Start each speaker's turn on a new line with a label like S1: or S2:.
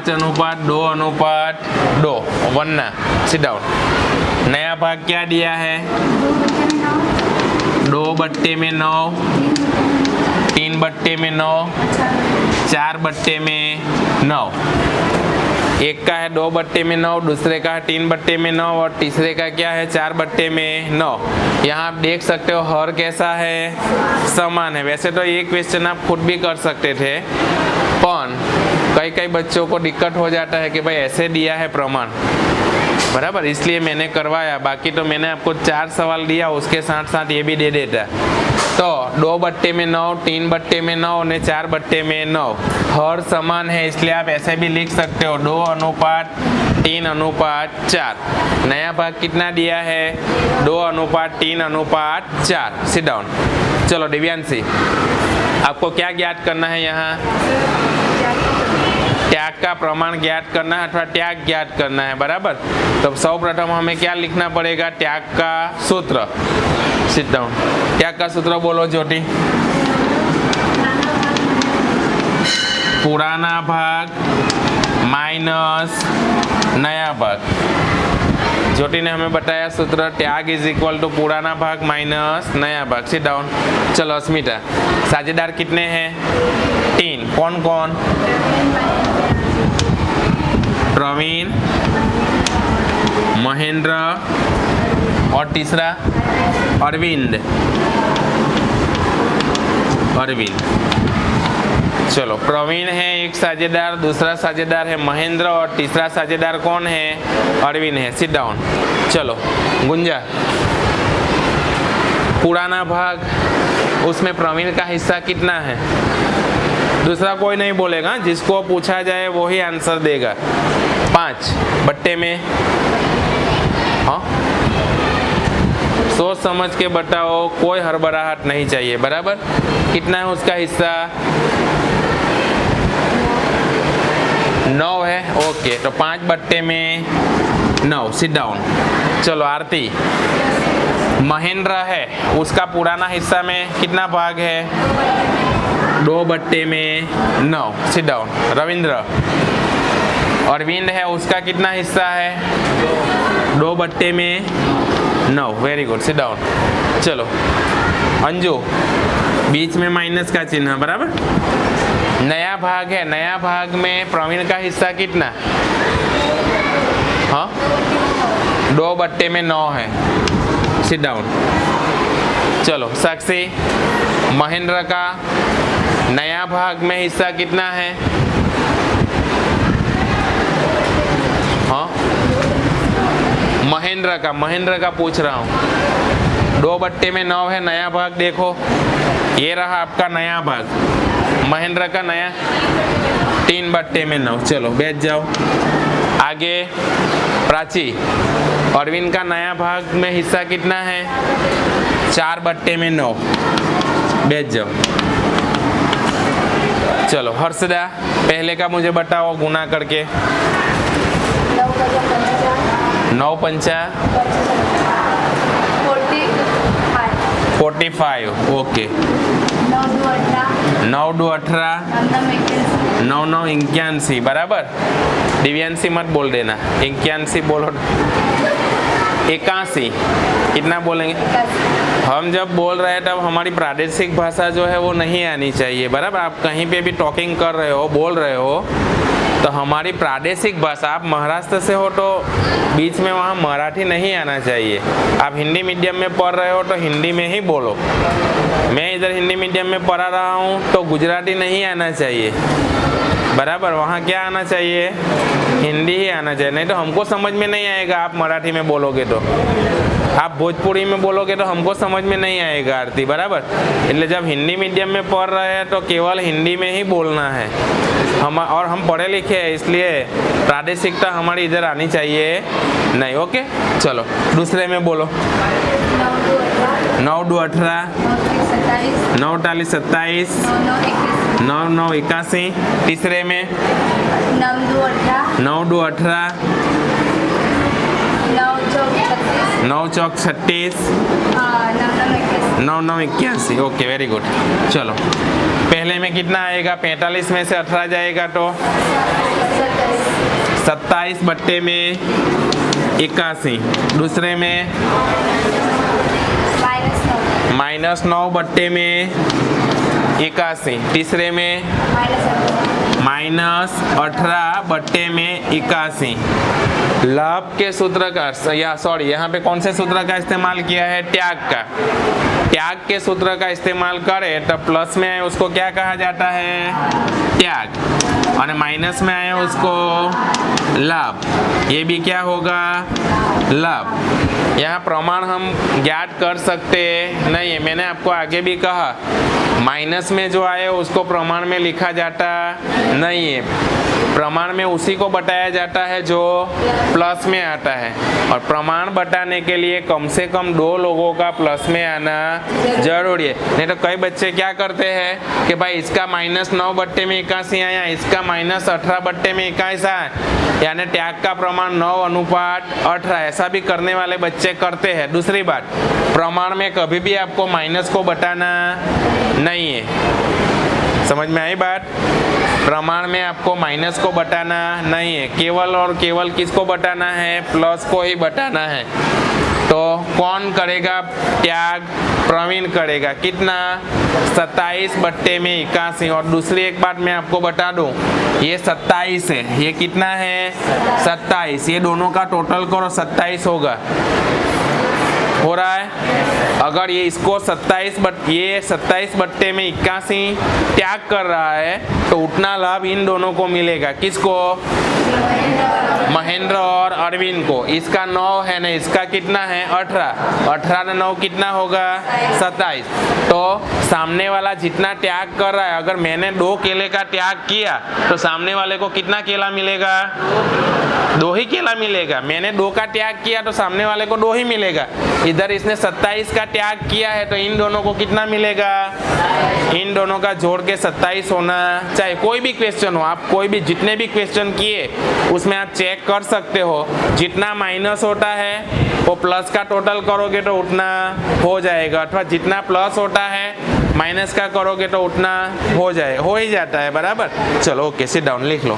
S1: 5:2:2 वरना sit down. नया भाग क्या दिया है? 2/9, 3/9, 4/9। एक का है 2/9, दूसरे का है 3/9 और तीसरे का क्या है 4/9। यहाँ आप देख सकते हो हर कैसा है, समान है। वैसे तो ये क्वेश्चन आप खुद भी कर सकते थे, पर कई बच्चों को दिक्कत हो जाता है कि भाई ऐसे दिया है प्रमाण, बराबर, इसलिए मैंने करवाया। बाकी तो मैंने आपको 4 सवाल दिया, उसके साथ साथ ये भी दे देता। तो 2/9, 3/9 और 4/9 हर समान है, इसलिए आप ऐसे भी लिख सकते हो 2:3:4। नया भाग कितना दिया है? 2:3:4। Sit down. चलो दिव्यांशी, आपको क्या ज्ञात करना है? यहाँ त्याग का प्रमाण ज्ञात करना है अथवा त्याग ज्ञात करना है, बराबर। तो सर्वप्रथम हमें क्या लिखना पड़ेगा? त्याग का सूत्र। Sit down. त्याग का सूत्र बोलो ज्योति। पुराना भाग माइनस नया भाग। ज्योति ने हमें बताया सूत्र, त्याग इज इक्वल टू पुराना भाग माइनस नया भाग। Sit down. चलो अस्मिता, साझेदार कितने हैं? 3। कौन कौन? प्रवीण, महेंद्र और तीसरा अरविंद। चलो, प्रवीण है एक साझेदार, दूसरा साझेदार है महेंद्र और तीसरा साझेदार कौन है? अरविंद है। Sit down. चलो गुंजा, पुराना भाग, उसमें प्रवीण का हिस्सा कितना है? दूसरा कोई नहीं बोलेगा, जिसको पूछा जाए वो ही आंसर देगा। 5/में। हाँ, सोच समझ के बताओ, कोई हड़बड़ाहट नहीं चाहिए, बराबर। कितना है उसका हिस्सा? 9 है। ओके, तो 5/9। Sit down. चलो आरती, महेंद्र है, उसका पुराना हिस्सा में कितना भाग है? 2/9। Sit down. रविंद्र, अरविंद है, उसका कितना हिस्सा है? 2/9। Very good. Sit down. चलो अंजू, बीच में माइनस का चिन्ह, बराबर। नया भाग है, नया भाग में प्रवीण का हिस्सा कितना? हाँ, 2/9 है। Sit down. चलो साक्षी, महेंद्र का नया भाग में हिस्सा कितना है? हाँ, महेंद्र का पूछ रहा हूँ। 2/9 है नया भाग। देखो ये रहा आपका नया भाग, महेंद्र का नया 3/9। चलो बैठ जाओ। आगे प्राची, अरविंद का नया भाग में हिस्सा कितना है? 4/9। बैठ जाओ। चलो हर्षदा, पहले का मुझे बताओ गुना करके। 9 पंचा 45। ओके। 9 2 18, 9 9 81। बराबर। दिव्यांशी मत बोल देना, 81 बोलो। 81 कितना बोलेंगे? हम जब बोल रहे हैं तब हमारी प्रादेशिक भाषा जो है वो नहीं आनी चाहिए, बराबर। आप कहीं पे भी टॉकिंग कर रहे हो, बोल रहे हो, तो हमारी प्रादेशिक भाषा, आप महाराष्ट्र से हो तो बीच में वहाँ मराठी नहीं आना चाहिए। आप हिंदी मीडियम में पढ़ रहे हो तो हिंदी में ही बोलो। मैं इधर हिंदी मीडियम में पढ़ा रहा हूँ तो गुजराती नहीं आना चाहिए, बराबर। वहाँ क्या आना चाहिए? हिंदी ही आना चाहिए, नहीं तो हमको समझ में नहीं आएगा। आप मराठी में बोलोगे तो, आप भोजपुरी में बोलोगे तो हमको समझ में नहीं आएगा आरती, बराबर। इसलिए जब हिंदी मीडियम में पढ़ रहे हैं तो केवल हिंदी में ही बोलना है। हम पढ़े लिखे हैं, इसलिए प्रादेशिकता हमारी इधर आनी चाहिए नहीं। ओके, चलो दूसरे में बोलो। 9 2 18, 9 4 27, 9 9 81। तीसरे में 9 2 18, 9 4 36, 9 9 81। Okay, very good. चलो पहले में कितना आएगा? 45 में से 18 जाएगा तो 27 बट्टे में 81, दूसरे में -9 बट्टे में 81, तीसरे में -18 बट्टे में 81। लाभ के सूत्र का यहाँ पे कौन से सूत्र का इस्तेमाल किया है? त्याग का। त्याग के सूत्र का इस्तेमाल करें तो प्लस में आए उसको क्या कहा जाता है? त्याग। और माइनस में आए उसको लाभ। ये भी क्या होगा? लाभ। यहाँ प्रमाण हम ज्ञात कर सकते नहीं है, मैंने आपको आगे भी कहा माइनस में जो आए उसको प्रमाण में लिखा जाता नहीं है। प्रमाण में उसी को बताया जाता है जो प्लस में आता है, और प्रमाण बताने के लिए कम से कम 2 लोगों का प्लस में आना जरूरी है। नहीं तो कई बच्चे क्या करते हैं कि भाई इसका -9 बट्टे में 81 आया, इसका -18 बट्टे में 81 आया, यानी त्याग का प्रमाण 9:18, ऐसा भी करने वाले बच्चे करते हैं। दूसरी बात, प्रमाण में कभी भी आपको माइनस को बताना नहीं है। समझ में आई बात? प्रमाण में आपको माइनस को बताना नहीं है, केवल और केवल किसको बताना है? प्लस को ही बताना है। तो कौन करेगा त्याग? प्रवीण करेगा। कितना? 27 बट्टे में 81। और दूसरी एक बात मैं आपको बता दूं, ये 27 है, ये कितना है? 27। ये दोनों का टोटल करो, 27 होगा। हो रहा है? अगर ये इसको 27 बट्टे में 81 त्याग कर रहा है तो उतना लाभ इन दोनों को मिलेगा। किसको? महेंद्र और अरविंद को। इसका 9 है ना, इसका कितना है? 18। 18 में 9 कितना होगा? 27। तो सामने वाला जितना त्याग कर रहा है, अगर मैंने 2 केले का त्याग किया तो सामने वाले को कितना केला मिलेगा? 2 ही केला मिलेगा। मैंने 2 का त्याग किया तो सामने वाले को 2 ही मिलेगा। इधर इसने 27 का त्याग किया है तो इन दोनों को कितना मिलेगा? इन दोनों का जोड़ के 27 होना चाहिए। कोई भी क्वेश्चन हो, आप कोई भी जितने भी क्वेश्चन किए उसमें आप चेक कर सकते हो, जितना माइनस होता है वो प्लस का टोटल करोगे तो उतना हो जाएगा, अथवा जितना प्लस होता है माइनस का करोगे तो उतना हो ही जाता है। बराबर? चलो ओके, सिट डाउन, लिख लो।